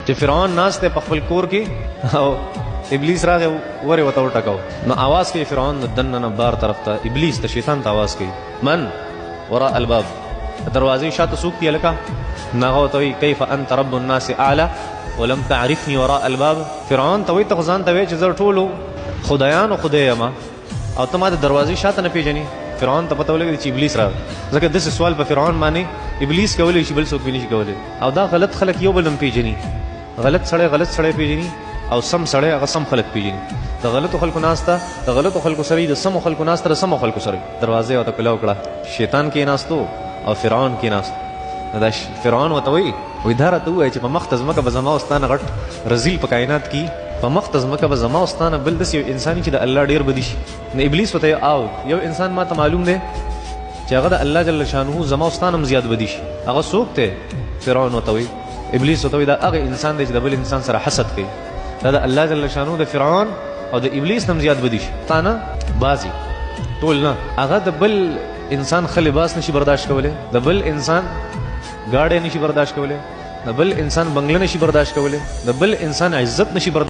چې فرعون ناس ته په خپل کور کې او ابلیس راغی ورې وته وټکاو نو आवाज کوي فرعون د دننه نه بار طرف ته ابلیس ته شیطان ته आवाज کوي من وراء الباب دروازې شاته څوک دی لکه ناغه ته وی کیف انت رب الناس اعلى ولم تعرفني وراء الباب فرعون ته وی ته ځان ته وی چې زه ټولو خدایانو خدای ما او ته ما د دروازې شاته نه پیژنې فرعون ته پته ولګي چې ابلیس راغی ځکه داسې سوال په فرعون باندې ابلیس کولی شي بل څوک نه شي کولی او دا غلط خلک یو بل هم پیژني غلط سړی پیژني او سم سړی هغه سم خلک پیژني د غلطو خلکو ناسته د غلطو خلکو سره د سمو خلکو ناسته د سمو خلکو سره دروازې ورته کلاو کړه شیطان کې ناستو او فرعون کې ناست دا فرعون ورته وی دا راته ووایه چې په مخ ته ځمکه به زما استانه غټ رزیل په کائنات کې په مخ ته ځمکه به زما استانه بل داسې یو انساني چې د الله ډېر بدي شي نو ابلیس ورته او یو انسان ما ته معلوم دی چې هغه د الله جل شانه زما استانه هم زیات بدي شي هغه څوک دی فرعون ورته وی ابلیس ورته وی دا هغه انسان دی چې د بل انسان سره حسد کوي دا د الله جل شانه د فرعون او د ابلیس هم زیات بدي شي تا نه بازي ټول نه هغه د بل انسان خلی باس نشي برداشت کوله د بل انسان گاڑی نشي برداشت کوله د بل انسان بنگله نشي برداشت کوله د بل انسان عزت نشي برداشت